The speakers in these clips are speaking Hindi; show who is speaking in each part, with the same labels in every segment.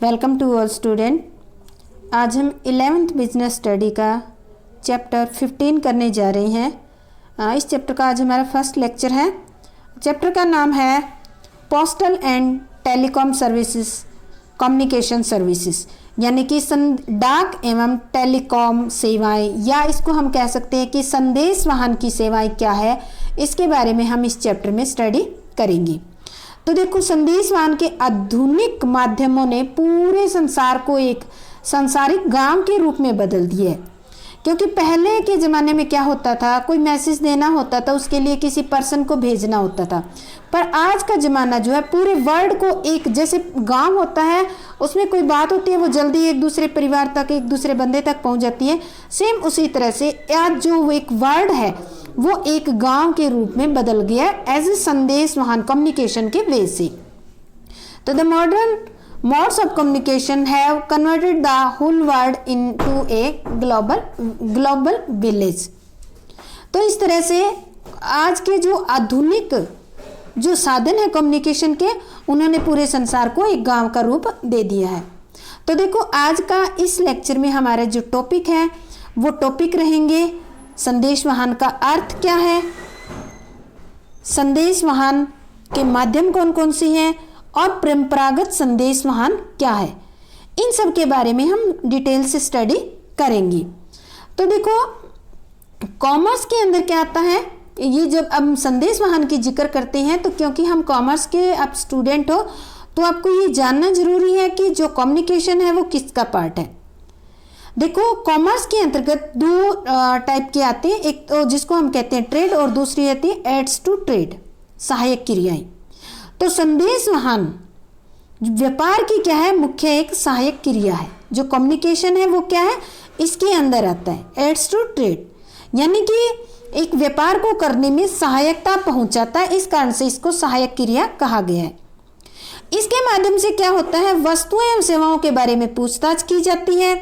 Speaker 1: Welcome to all student. आज हम 11th बिजनेस स्टडी का चैप्टर 15 करने जा रहे हैं। इस चैप्टर का आज हमारा फर्स्ट लेक्चर है। चैप्टर का नाम है postal and telecom services communication services, यानी कि डाक एवं टेलीकॉम सेवाएं, या इसको हम कह सकते हैं कि संदेश वाहन की सेवाएं क्या है, इसके बारे में हम इस चैप्टर में स्टडी करेंगे। तो देखो, संदेश वाहन के आधुनिक माध्यमों ने पूरे संसार को एक सांसारिक गांव के रूप में बदल दिया है। क्योंकि पहले के ज़माने में क्या होता था, कोई मैसेज देना होता था, उसके लिए किसी पर्सन को भेजना होता था। पर आज का ज़माना जो है पूरे वर्ल्ड को, एक जैसे गांव होता है उसमें कोई बात होती है वो जल्दी एक दूसरे परिवार तक, एक दूसरे बंदे तक पहुंच जाती है। सेम उसी तरह से आज जो एक वर्ल्ड है वो एक गांव के रूप में बदल गया एज ए संदेश वाहन कम्युनिकेशन के वे से। तो the modern modes of communication have converted the whole world into a global village। तो इस तरह से आज के जो आधुनिक जो साधन है कम्युनिकेशन के, उन्होंने पूरे संसार को एक गांव का रूप दे दिया है। तो देखो, आज का इस लेक्चर में हमारे जो टॉपिक है वो टॉपिक रहेंगे संदेश वाहन का अर्थ क्या है, संदेश वाहन के माध्यम कौन कौन सी हैं, और परंपरागत संदेश वाहन क्या है। इन सब के बारे में हम डिटेल से स्टडी करेंगे। तो देखो, कॉमर्स के अंदर क्या आता है, ये जब हम संदेश वाहन की जिक्र करते हैं तो क्योंकि हम कॉमर्स के आप स्टूडेंट हो तो आपको ये जानना जरूरी है कि जो कम्युनिकेशन है वो किसका पार्ट है। देखो, कॉमर्स के अंतर्गत दो टाइप के आते हैं, एक तो जिसको हम कहते हैं ट्रेड और दूसरी आती है एड्स टू ट्रेड, सहायक क्रियाएं। तो संदेश वाहन व्यापार की क्या है, मुख्य एक सहायक क्रिया है। जो कम्युनिकेशन है वो क्या है, इसके अंदर आता है एड्स टू ट्रेड, यानी कि एक व्यापार को करने में सहायकता पहुंचाता है, इस कारण से इसको सहायक क्रिया कहा गया है। इसके माध्यम से क्या होता है, वस्तुएं एवं सेवाओं के बारे में पूछताछ की जाती है,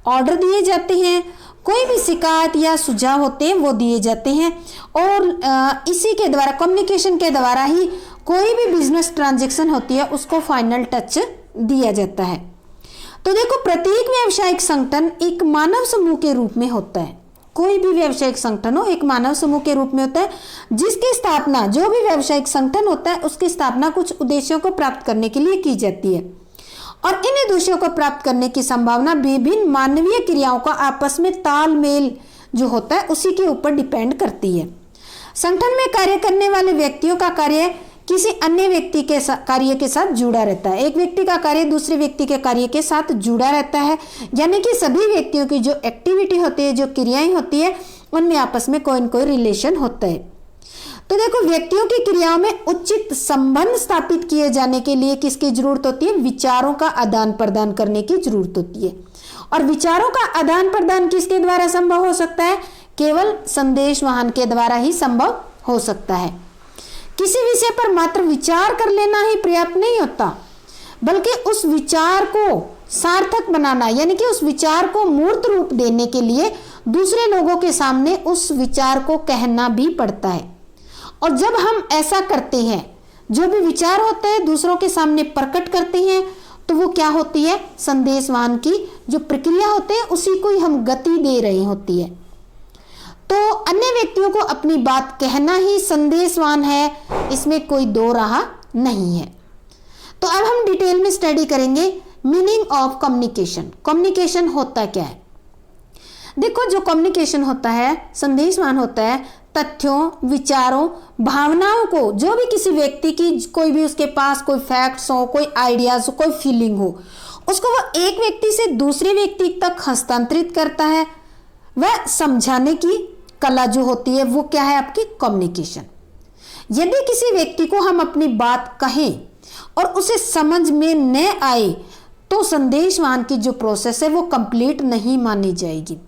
Speaker 1: ऑर्डर दिए जाते हैं, कोई भी शिकायत या सुझाव होते हैं वो दिए जाते हैं, और इसी के द्वारा, कम्युनिकेशन के द्वारा ही कोई भी बिजनेस ट्रांजैक्शन होती है उसको फाइनल टच दिया जाता है। तो देखो, प्रत्येक व्यावसायिक संगठन एक मानव समूह के रूप में होता है। कोई भी व्यावसायिक संगठन हो एक मानव समूह के रूप में होता है, जिसकी स्थापना, जो भी व्यावसायिक संगठन होता है उसकी स्थापना कुछ उद्देश्यों को प्राप्त करने के लिए की जाती है, और इन उद्देश्यों को प्राप्त करने की संभावना विभिन्न मानवीय क्रियाओं का आपस में तालमेल जो होता है उसी के ऊपर डिपेंड करती है। संगठन में कार्य करने वाले व्यक्तियों का कार्य किसी अन्य व्यक्ति के कार्य के साथ जुड़ा रहता है। एक व्यक्ति का कार्य दूसरे व्यक्ति के कार्य के साथ जुड़ा रहता है, यानी कि सभी व्यक्तियों की जो एक्टिविटी होती है, जो क्रियाएं होती है, उनमें आपस में कोई न कोई रिलेशन होता है। तो देखो, व्यक्तियों की क्रियाओं में उचित संबंध स्थापित किए जाने के लिए किसकी जरूरत होती है, विचारों का आदान प्रदान करने की जरूरत होती है। और विचारों का आदान प्रदान किसके द्वारा संभव हो सकता है, केवल संदेश वाहन के द्वारा ही संभव हो सकता है। किसी विषय पर मात्र विचार कर लेना ही पर्याप्त नहीं होता, बल्कि उस विचार को सार्थक बनाना, यानी कि उस विचार को मूर्त रूप देने के लिए दूसरे लोगों के सामने उस विचार को कहना भी पड़ता है। और जब हम ऐसा करते हैं, जो भी विचार होते हैं दूसरों के सामने प्रकट करते हैं, तो वो क्या होती है, संदेश वाहन की जो प्रक्रिया होती है उसी को ही हम गति दे रही होती है। तो अन्य व्यक्तियों को अपनी बात कहना ही संदेशवान है, इसमें कोई दो राह नहीं है। तो अब हम डिटेल में स्टडी करेंगे मीनिंग ऑफ कम्युनिकेशन। कम्युनिकेशन होता क्या है। देखो, जो कम्युनिकेशन होता है, संदेशवान होता है, तथ्यों, विचारों, भावनाओं को, जो भी किसी व्यक्ति की, कोई भी उसके पास कोई फैक्ट्स हो, कोई आइडियाज हो, कोई फीलिंग हो, उसको वो एक व्यक्ति से दूसरे व्यक्ति तक हस्तांतरित करता है। वह समझाने की कला जो होती है वो क्या है, आपकी कम्युनिकेशन। यदि किसी व्यक्ति को हम अपनी बात कहें और उसे समझ में न आए तो संदेश वाहन की जो प्रोसेस है वो कंप्लीट नहीं मानी जाएगी।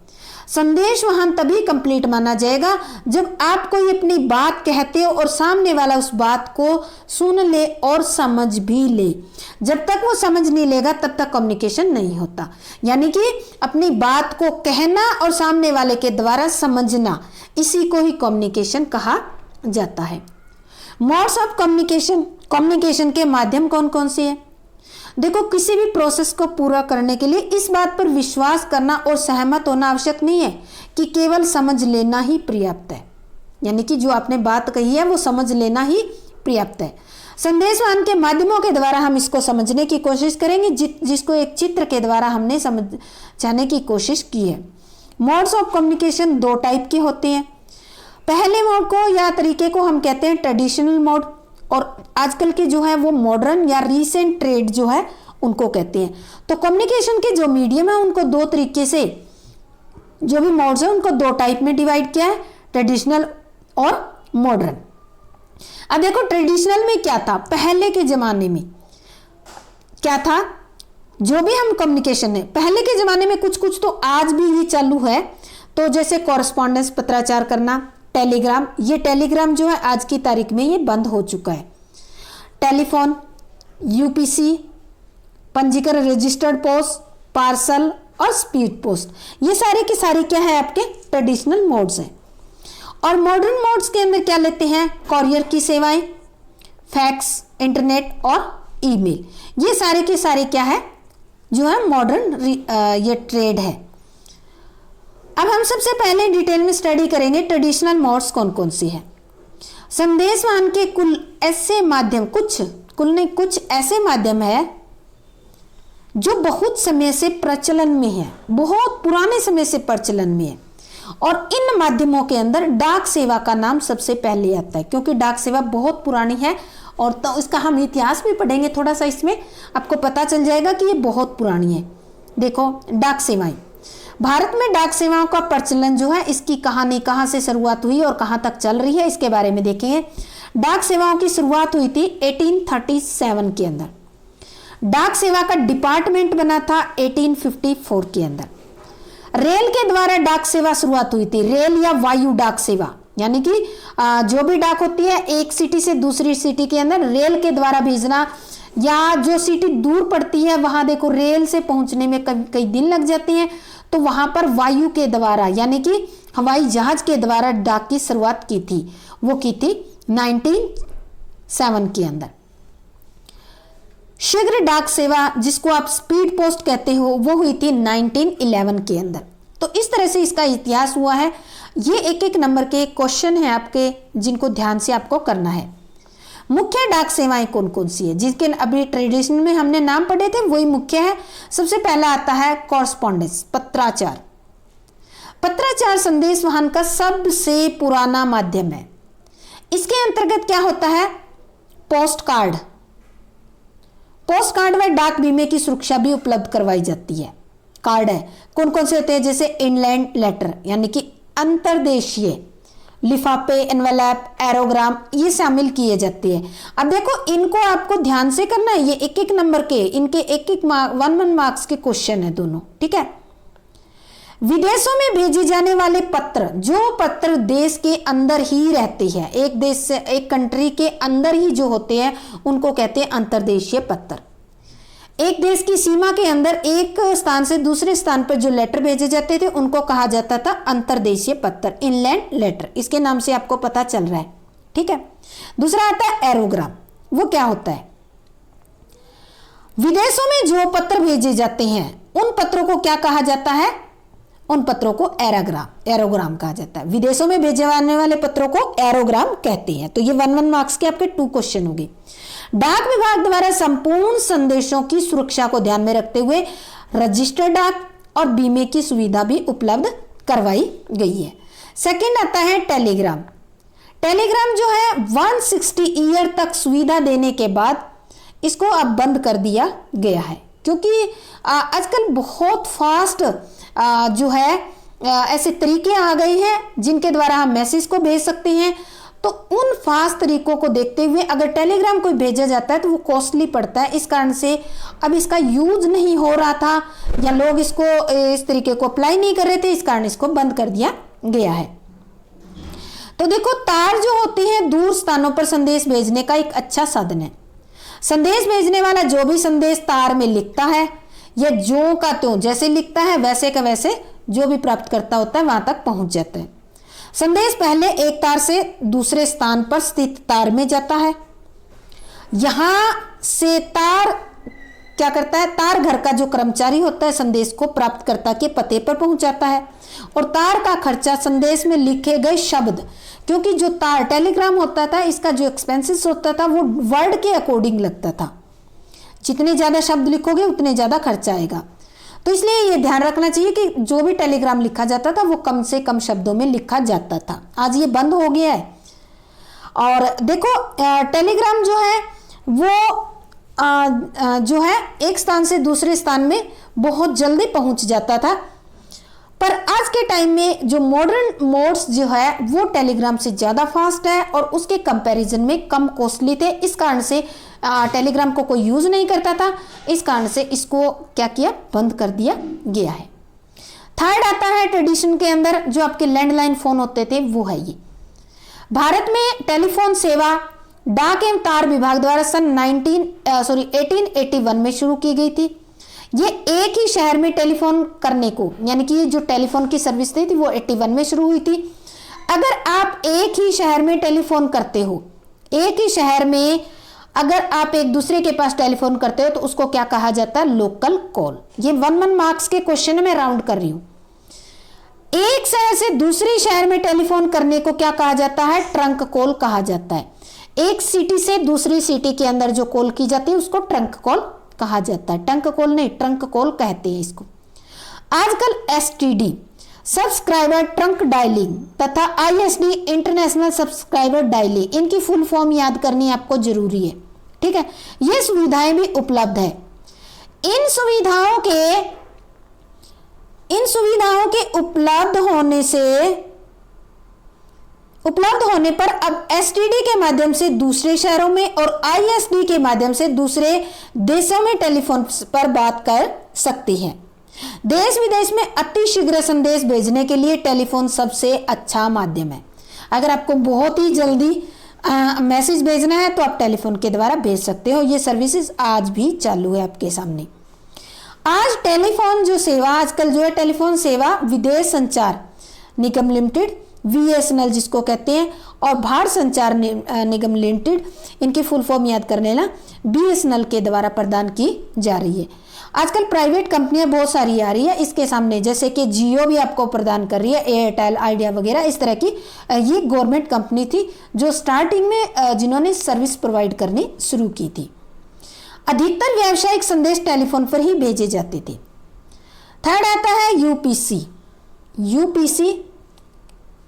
Speaker 1: संदेश वाहन तभी कंप्लीट माना जाएगा जब आप कोई अपनी बात कहते हो और सामने वाला उस बात को सुन ले और समझ भी ले। जब तक वो समझ नहीं लेगा तब तक कम्युनिकेशन नहीं होता। यानी कि अपनी बात को कहना और सामने वाले के द्वारा समझना, इसी को ही कम्युनिकेशन कहा जाता है। मोड्स ऑफ कम्युनिकेशन, कम्युनिकेशन के माध्यम कौन कौन से हैं। देखो, किसी भी प्रोसेस को पूरा करने के लिए इस बात पर विश्वास करना और सहमत होना आवश्यक नहीं है कि केवल समझ लेना ही पर्याप्त है। यानी कि जो आपने बात कही है वो समझ लेना ही पर्याप्त है। संदेशवाहन के माध्यमों के द्वारा हम इसको समझने की कोशिश करेंगे, जिसको एक चित्र के द्वारा हमने समझाने की कोशिश की है। मोड्स ऑफ कम्युनिकेशन दो टाइप के होते हैं। पहले मोड को या तरीके को हम कहते हैं ट्रेडिशनल मोड, और आजकल के जो है वो मॉडर्न या रीसेंट ट्रेड जो है उनको कहते हैं। तो कम्युनिकेशन के जो मीडियम है उनको दो तरीके से, जो भी मोड्स है उनको दो टाइप में डिवाइड किया है, ट्रेडिशनल और मॉडर्न। अब देखो, ट्रेडिशनल में क्या था, पहले के जमाने में क्या था, जो भी हम कम्युनिकेशन है पहले के जमाने में कुछ कुछ तो आज भी ये चालू है। तो जैसे कॉरेस्पॉन्डेंस, पत्राचार करना, टेलीग्राम, ये टेलीग्राम जो है आज की तारीख में ये बंद हो चुका है। टेलीफोन, यूपीसी, पंजीकरण, रजिस्टर्ड पोस्ट, पार्सल और स्पीड पोस्ट, ये सारे के सारे क्या है आपके ट्रेडिशनल मोड्स हैं। और मॉडर्न मोड्स के अंदर क्या लेते हैं, कॉरियर की सेवाएं, फैक्स, इंटरनेट और ईमेल, ये सारे के सारे क्या है जो है मॉडर्न ये ट्रेड है। अब हम सबसे पहले डिटेल में स्टडी करेंगे ट्रेडिशनल मोड्स कौन कौन सी है। संदेशवाहन के कुल ऐसे माध्यम, कुछ ऐसे माध्यम है जो बहुत समय से प्रचलन में है, बहुत पुराने समय से प्रचलन में है। और इन माध्यमों के अंदर डाक सेवा का नाम सबसे पहले आता है, क्योंकि डाक सेवा बहुत पुरानी है। और तो इसका हम इतिहास भी पढ़ेंगे थोड़ा सा, इसमें आपको पता चल जाएगा कि ये बहुत पुरानी है। देखो, डाक सेवाएं, भारत में डाक सेवाओं का प्रचलन जो है, इसकी कहानी कहाँ से शुरुआत हुई और कहाँ तक चल रही है, इसके बारे में देखेंगे। डाक सेवाओं की शुरुआत हुई थी 1837 के अंदर। डाक सेवा का डिपार्टमेंट बना था 1854 के अंदर। रेल के द्वारा डाक सेवा शुरुआत हुई थी, रेल या वायु डाक सेवा, यानी कि जो भी डाक होती है एक सिटी से दूसरी सिटी के अंदर रेल के द्वारा भेजना, या जो सिटी दूर पड़ती है वहां देखो रेल से पहुंचने में कई दिन लग जाते हैं, तो वहां पर वायु के द्वारा यानी कि हवाई जहाज के द्वारा डाक की शुरुआत की थी, वो की थी 1907 के अंदर। शीघ्र डाक सेवा, जिसको आप स्पीड पोस्ट कहते हो, वो हुई थी 1911 के अंदर। तो इस तरह से इसका इतिहास हुआ है। ये एक एक नंबर के क्वेश्चन है आपके, जिनको ध्यान से आपको करना है। मुख्य डाक सेवाएं कौन कौन सी है, जिसके अभी ट्रेडिशन में हमने नाम पढ़े थे वही मुख्य है। सबसे पहला आता है कॉरेस्पॉन्डेंस, पत्राचार। पत्राचार संदेशवाहन का सबसे पुराना माध्यम है। इसके अंतर्गत क्या होता है, पोस्ट कार्ड व डाक बीमे की सुरक्षा भी उपलब्ध करवाई जाती है। कार्ड है, कौन कौन से होते हैं, जैसे इनलैंड लेटर यानी कि अंतर्देशीय, लिफाफे, एनवेलप, एरोग्राम, ये शामिल किए जाते हैं। अब देखो, इनको आपको ध्यान से करना है, ये एक एक नंबर के, इनके एक एक 1 मार्क्स के क्वेश्चन है दोनों, ठीक है। विदेशों में भेजे जाने वाले पत्र, जो पत्र देश के अंदर ही रहते हैं, एक देश से एक कंट्री के अंदर ही जो होते हैं, उनको कहते हैं अंतर्देशीय पत्र। एक देश की सीमा के अंदर एक स्थान से दूसरे स्थान पर जो लेटर भेजे जाते थे उनको कहा जाता था अंतर्देशीय पत्र, इनलैंड लेटर। इसके नाम से आपको पता चल रहा है, ठीक है। दूसरा आता है एरोग्राम। वो क्या होता है, विदेशों में जो पत्र भेजे जाते हैं उन पत्रों को क्या कहा जाता है, उन पत्रों को एरोग्राम कहा जाता है। विदेशों में भेजे जाने वाले पत्रों को एरोग्राम कहते हैं। तो ये 1 मार्क्स के आपके 2 क्वेश्चन होंगे। डाक विभाग द्वारा संपूर्ण संदेशों की सुरक्षा को ध्यान में रखते हुए रजिस्टर्ड डाक और बीमे की सुविधा भी उपलब्ध करवाई गई है। सेकंड आता है टेलीग्राम। टेलीग्राम जो है 160 ईयर तक सुविधा देने के बाद इसको अब बंद कर दिया गया है, क्योंकि आजकल बहुत फास्ट जो है ऐसे तरीके आ गए हैं जिनके द्वारा हम मैसेज को भेज सकते हैं। तो उन फास्ट तरीकों को देखते हुए अगर टेलीग्राम कोई भेजा जाता है तो वो कॉस्टली पड़ता है, इस कारण से अब इसका यूज नहीं हो रहा था या लोग इसको इस तरीके को अप्लाई नहीं कर रहे थे, इस कारण इसको बंद कर दिया गया है। तो देखो, तार जो होती है दूर स्थानों पर संदेश भेजने का एक अच्छा साधन है। संदेश भेजने वाला जो भी संदेश तार में लिखता है या जो का त्यों जैसे लिखता है वैसे का वैसे जो भी प्राप्त करता होता है वहां तक पहुंच जाता है। संदेश पहले एक तार से दूसरे स्थान पर स्थित तार में जाता है। यहां से तार क्या करता है, तार घर का जो कर्मचारी होता है संदेश को प्राप्तकर्ता के पते पर पहुंचाता है। और तार का खर्चा संदेश में लिखे गए शब्द, क्योंकि जो तार टेलीग्राम होता था इसका जो एक्सपेंसेस होता था वो वर्ड के अकॉर्डिंग लगता था, जितने ज्यादा शब्द लिखोगे उतने ज्यादा खर्चा आएगा। तो इसलिए ये ध्यान रखना चाहिए कि जो भी टेलीग्राम लिखा जाता था वो कम से कम शब्दों में लिखा जाता था। आज ये बंद हो गया है। और देखो टेलीग्राम जो है वो जो है एक स्थान से दूसरे स्थान में बहुत जल्दी पहुंच जाता था, पर आज के टाइम में जो मॉडर्न मोड्स जो है वो टेलीग्राम से ज़्यादा फास्ट है और उसके कंपैरिजन में कम कॉस्टली थे। इस कारण से टेलीग्राम को कोई यूज़ नहीं करता था, इस कारण से इसको क्या किया, बंद कर दिया गया है। थर्ड आता है ट्रेडिशन के अंदर जो आपके लैंडलाइन फ़ोन होते थे वो है ये। भारत में टेलीफोन सेवा डाक एवं तार विभाग द्वारा सन 1881 में शुरू की गई थी। ये एक ही शहर में टेलीफोन करने को, यानी कि ये जो टेलीफोन की सर्विस थी वो 81 में शुरू हुई थी। अगर आप एक ही शहर में टेलीफोन करते हो, एक ही शहर में अगर आप एक दूसरे के पास टेलीफोन करते हो तो उसको क्या कहा जाता है, लोकल कॉल। ये 1 मार्क्स के क्वेश्चन में राउंड कर रही हूं। एक शहर से दूसरे शहर में टेलीफोन करने को क्या कहा जाता है, ट्रंक कॉल कहा जाता है। एक सिटी से दूसरी सिटी के अंदर जो कॉल की जाती है उसको ट्रंक कॉल कहा जाता है। टंक कॉल नहीं, ट्रंक कॉल कहते हैं इसको। आजकल एसटीडी सब्सक्राइबर ट्रंक डायलिंग तथा आईएसडी इंटरनेशनल सब्सक्राइबर डायलिंग, इनकी फुल फॉर्म याद करनी आपको जरूरी है, ठीक है। ये सुविधाएं भी उपलब्ध है। इन सुविधाओं के उपलब्ध होने पर अब एसटीडी के माध्यम से दूसरे शहरों में और आईएसडी के माध्यम से दूसरे देशों में टेलीफोन पर बात कर सकती हैं। देश विदेश में अति शीघ्र संदेश भेजने के लिए टेलीफोन सबसे अच्छा माध्यम है। अगर आपको बहुत ही जल्दी मैसेज भेजना है तो आप टेलीफोन के द्वारा भेज सकते हो। ये सर्विसेज आज भी चालू है आपके सामने। आज टेलीफोन जो सेवा आजकल जो है, टेलीफोन सेवा विदेश संचार निगम लिमिटेड बीएसएनएल जिसको कहते हैं और भारत संचार निगम लिमिटेड, इनकी फुल फॉर्म याद कर लेना, बीएसएनएल के द्वारा प्रदान की जा रही है। आजकल प्राइवेट कंपनियां बहुत सारी आ रही है इसके सामने, जैसे कि जियो भी आपको प्रदान कर रही है, एयरटेल, आइडिया वगैरह इस तरह की। ये गवर्नमेंट कंपनी थी जो स्टार्टिंग में जिन्होंने सर्विस प्रोवाइड करनी शुरू की थी। अधिकतर व्यावसायिक संदेश टेलीफोन पर ही भेजे जाते थे। थर्ड आता है यूपीसी। यूपीसी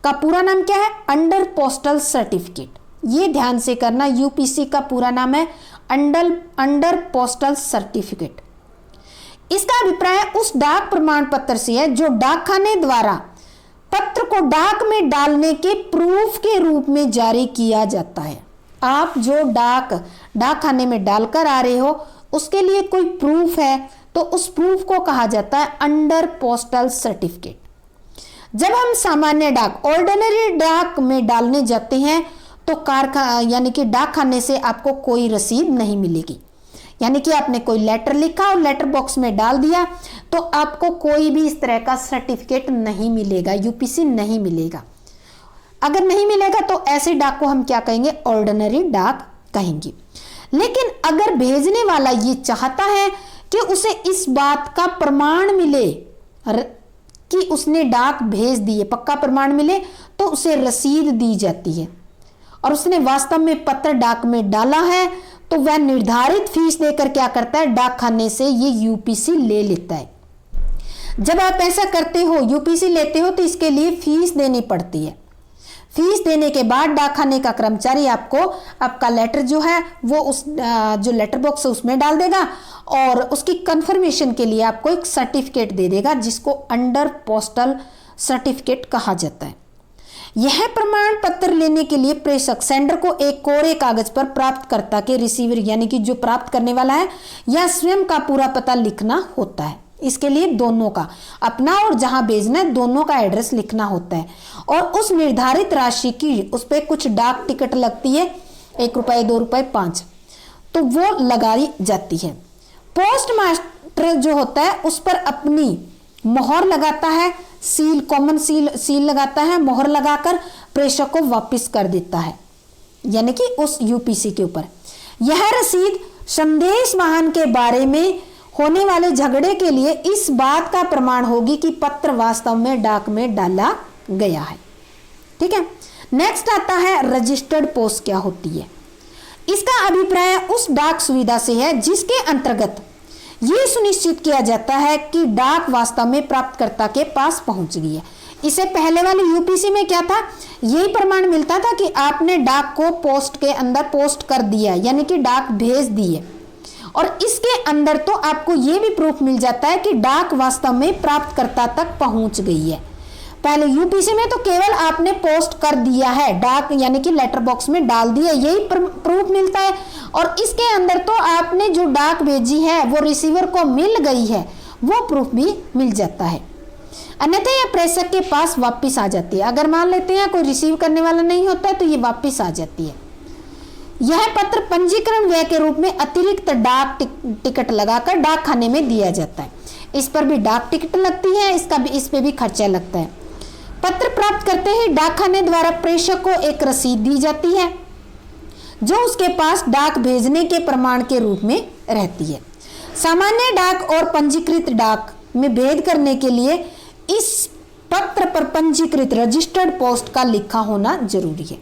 Speaker 1: का पूरा नाम क्या है, अंडर पोस्टल सर्टिफिकेट। ये ध्यान से करना, यूपीसी का पूरा नाम है अंडर पोस्टल सर्टिफिकेट। इसका अभिप्राय उस डाक प्रमाण पत्र से है जो डाकखाने द्वारा पत्र को डाक में डालने के प्रूफ के रूप में जारी किया जाता है। आप जो डाकखाने में डालकर आ रहे हो उसके लिए कोई प्रूफ है तो उस प्रूफ को कहा जाता है अंडर पोस्टल सर्टिफिकेट। जब हम सामान्य डाक, ऑर्डिनरी डाक में डालने जाते हैं तो यानी कि डाकखाने से आपको कोई रसीद नहीं मिलेगी। यानी कि आपने कोई लेटर लिखा और लेटर बॉक्स में डाल दिया तो आपको कोई भी इस तरह का सर्टिफिकेट नहीं मिलेगा, यूपीसी नहीं मिलेगा। अगर नहीं मिलेगा तो ऐसे डाक को हम क्या कहेंगे, ऑर्डिनरी डाक कहेंगे। लेकिन अगर भेजने वाला ये चाहता है कि उसे इस बात का प्रमाण मिले कि उसने डाक भेज दी है, पक्का प्रमाण मिले, तो उसे रसीद दी जाती है। और उसने वास्तव में पत्र डाक में डाला है तो वह निर्धारित फीस देकर क्या करता है, डाकखाने से ये यूपीसी ले लेता है। जब आप ऐसा करते हो, यूपीसी लेते हो, तो इसके लिए फीस देनी पड़ती है। फीस देने के बाद डाकखाने का कर्मचारी आपको आपका लेटर जो है वो उस जो लेटर बॉक्स है उसमें डाल देगा और उसकी कंफर्मेशन के लिए आपको एक सर्टिफिकेट दे देगा जिसको अंडर पोस्टल सर्टिफिकेट कहा जाता है। यह प्रमाण पत्र लेने के लिए प्रेषक सेंडर को एक कोरे कागज पर प्राप्तकर्ता के रिसीवर यानी कि जो प्राप्त करने वाला है या स्वयं का पूरा पता लिखना होता है। इसके लिए दोनों का, अपना और जहां भेजना है दोनों का एड्रेस लिखना होता है और उस निर्धारित राशि की उस पर कुछ डाक टिकट लगती है, 1 रुपये, 2 रुपये, 5, तो वो लगाई जाती है। पोस्ट मास्टर जो होता है उस पर अपनी मोहर लगाता है, सील, कॉमन सील लगाता है, मोहर लगाकर प्रेषक को वापस कर देता है, यानी कि उस यूपीसी के ऊपर। यह रसीद संदेश वाहन के बारे में होने वाले झगड़े के लिए इस बात का प्रमाण होगी कि पत्र वास्तव में डाक में डाला गया है। ठीक है, नेक्स्ट आता है रजिस्टर्ड पोस्ट क्या होती है। इसका अभिप्राय उस डाक सुविधा से है जिसके अंतर्गत ये सुनिश्चित किया जाता है कि डाक वास्तव में प्राप्तकर्ता के पास पहुंच गई है। इससे पहले वाले यूपीसी में क्या था, यही प्रमाण मिलता था कि आपने डाक को पोस्ट के अंदर पोस्ट कर दिया, यानी कि डाक भेज दी है, और इसके अंदर तो आपको ये भी प्रूफ मिल जाता है कि डाक वास्तव में प्राप्तकर्ता तक पहुंच गई है। पहले यूपीसी में तो केवल आपने पोस्ट कर दिया है, डाक यानी कि लेटर बॉक्स में डाल दिया, यही प्रूफ मिलता है, और इसके अंदर तो आपने जो डाक भेजी है वो रिसीवर को मिल गई है, वो प्रूफ भी मिल जाता है। अन्यथा यह प्रेषक के पास वापस आ जाती है। अगर मान लेते हैं कोई रिसीव करने वाला नहीं होता है तो ये वापस आ जाती है। यह पत्र पंजीकरण व्यय के रूप में अतिरिक्त डाक टिकट लगाकर डाक खाने में दिया जाता है। इस पर भी डाक टिकट लगती है, इस पे भी खर्चा लगता है। पत्र प्राप्त करते ही डाक खाने द्वारा प्रेषक को एक रसीद दी जाती है जो उसके पास डाक भेजने के प्रमाण के रूप में रहती है। सामान्य डाक और पंजीकृत डाक में भेद करने के लिए इस पत्र पर पंजीकृत रजिस्टर्ड पोस्ट का लिखा होना जरूरी है।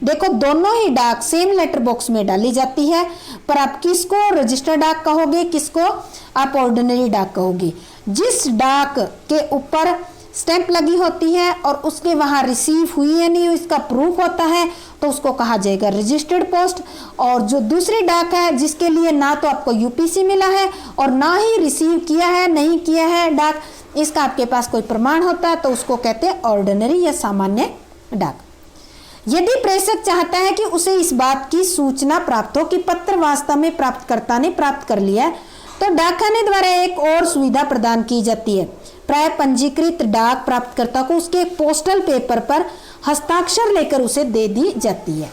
Speaker 1: देखो, दोनों ही डाक सेम लेटर बॉक्स में डाली जाती है, पर आप किसको रजिस्टर्ड डाक कहोगे, किसको आप ऑर्डिनरी डाक कहोगे। जिस डाक के ऊपर स्टैंप लगी होती है और उसके वहां रिसीव हुई है नहीं इसका प्रूफ होता है तो उसको कहा जाएगा रजिस्टर्ड पोस्ट। और जो दूसरी डाक है जिसके लिए ना तो आपको यूपीसी मिला है और ना ही रिसीव किया है, नहीं किया है डाक, इसका आपके पास कोई प्रमाण होता है तो उसको कहते हैं ऑर्डिनरी या सामान्य डाक। यदि प्रेषक चाहता है कि उसे इस बात की सूचना प्राप्त हो कि पत्र वास्तव में प्राप्तकर्ता ने प्राप्त कर लिया है तो डाकखाने द्वारा एक और सुविधा प्रदान की जाती है। प्राय पंजीकृत डाक प्राप्तकर्ता को उसके एक पोस्टल पेपर पर हस्ताक्षर लेकर उसे दे दी जाती है,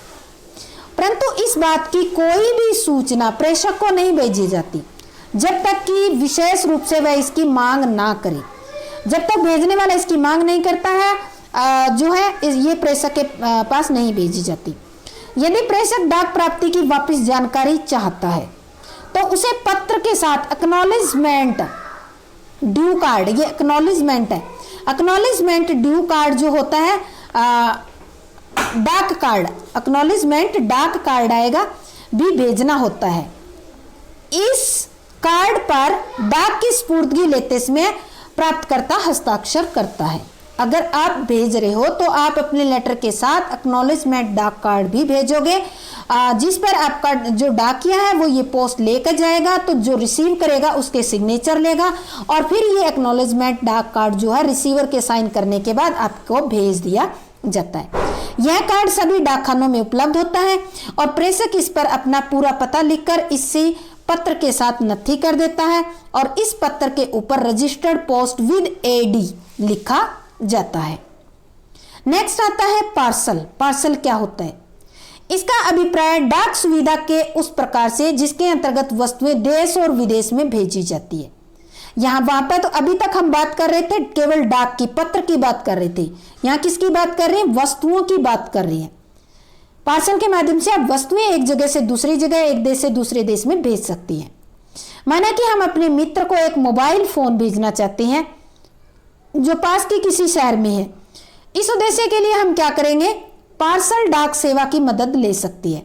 Speaker 1: परंतु इस बात की कोई भी सूचना प्रेषक को नहीं भेजी जाती जब तक कि विशेष रूप से वह इसकी मांग ना करे। जब तक भेजने वाला इसकी मांग नहीं करता है जो है ये प्रेषक के पास नहीं भेजी जाती। यदि प्रेषक डाक प्राप्ति की वापस जानकारी चाहता है तो उसे पत्र के साथ एक्नॉलेजमेंट ड्यू कार्ड, ये एक्नॉलेजमेंट है, एक्नॉलेजमेंट ड्यू कार्ड जो होता है डाक कार्ड, एक्नॉलेजमेंट डाक कार्ड आएगा भी भेजना होता है। इस कार्ड पर डाक की स्पुर्दगी लेते समय प्राप्तकर्ता हस्ताक्षर करता है। अगर आप भेज रहे हो तो आप अपने लेटर के साथ एक्नॉलेजमेंट डाक कार्ड भी भेजोगे जिस पर आपका जो डाकिया है वो ये पोस्ट लेकर जाएगा, तो जो रिसीव करेगा उसके सिग्नेचर लेगा और फिर ये एक्नॉलेजमेंट डाक कार्ड जो है रिसीवर के साइन करने के बाद आपको भेज दिया जाता है। यह कार्ड सभी डाकखानों में उपलब्ध होता है और प्रेषक इस पर अपना पूरा पता लिखकर इससे पत्र के साथ नत्थी कर देता है और इस पत्र के ऊपर रजिस्टर्ड पोस्ट विद एडी लिखा जाता है। नेक्स्ट आता है पार्सल। पार्सल क्या होता है? इसका अभिप्राय डाक सुविधा के उस प्रकार से जिसके अंतर्गत वस्तुएं देश और विदेश में भेजी जाती है। यहाँ वहां पर तो अभी तक हम बात कर रहे थे केवल डाक की, पत्र की बात कर रहे थे। यहाँ किसकी बात कर रहे हैं? वस्तुओं की बात कर रहे हैं। पार्सल के माध्यम से आप वस्तुएं एक जगह से दूसरी जगह, एक देश से दूसरे देश में भेज सकती हैं। माना कि हम अपने मित्र को एक मोबाइल फोन भेजना चाहते हैं जो पास के किसी शहर में है। इस उद्देश्य के लिए हम क्या करेंगे? पार्सल डाक सेवा की मदद ले सकती है।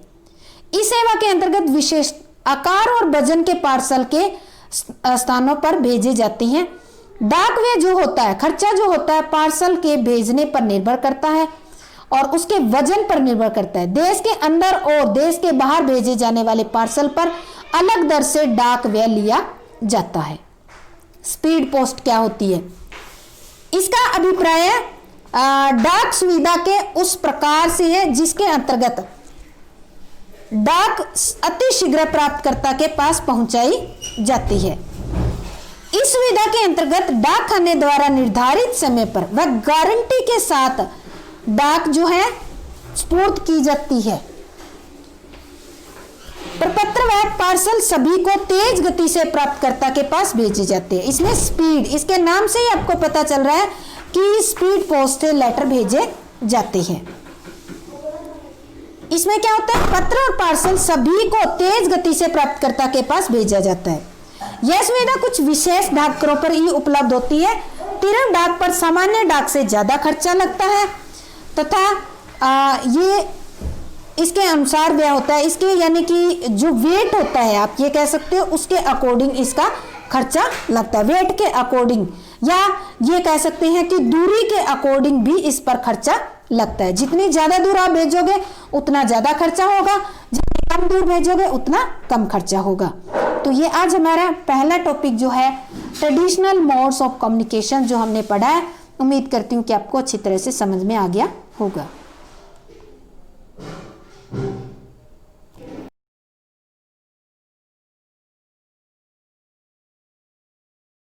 Speaker 1: इस सेवा के अंतर्गत विशेष आकार और वजन के पार्सल के स्थानों पर भेजे जाते हैं। डाक व्यय जो होता है, खर्चा जो होता है पार्सल के भेजने पर निर्भर करता है और उसके वजन पर निर्भर करता है। देश के अंदर और देश के बाहर भेजे जाने वाले पार्सल पर अलग दर से डाक व्यय लिया जाता है। स्पीड पोस्ट क्या होती है? इसका अभिप्राय डाक सुविधा के उस प्रकार से है जिसके अंतर्गत डाक अति शीघ्र प्राप्तकर्ता के पास पहुंचाई जाती है। इस सुविधा के अंतर्गत डाक खाने द्वारा निर्धारित समय पर व गारंटी के साथ डाक जो है स्पुर्द की जाती है। प्रपत्र व पार्सल सभी को तेज गति से प्राप्तकर्ता के पास भेजे जाते हैं। इसमें स्पीड, इसके नाम से ही आपको पता चल रहा है कि स्पीड पोस्ट से लेटर भेजे जाते हैं। इसमें क्या होता है, पत्र और पार्सल सभी को तेज गति से प्राप्तकर्ता के पास भेजा जाता है। यह सुविधा कुछ विशेष डाकघरों पर ही उपलब्ध होती है। तिरक डाक पर सामान्य डाक से ज्यादा खर्चा लगता है तथा ये इसके अनुसार व्यय होता है, इसके यानी कि जो वेट होता है आप ये कह सकते हो, उसके अकॉर्डिंग इसका खर्चा लगता है, वेट के अकॉर्डिंग, या ये कह सकते हैं कि दूरी के अकॉर्डिंग भी इस पर खर्चा लगता है। जितनी ज्यादा दूर आप भेजोगे उतना ज्यादा खर्चा होगा, जितनी कम दूर भेजोगे उतना कम खर्चा होगा। तो ये आज हमारा पहला टॉपिक जो है ट्रेडिशनल मोड्स ऑफ कम्युनिकेशन जो हमने पढ़ा है, उम्मीद करती हूँ कि आपको अच्छी तरह से समझ में आ गया होगा।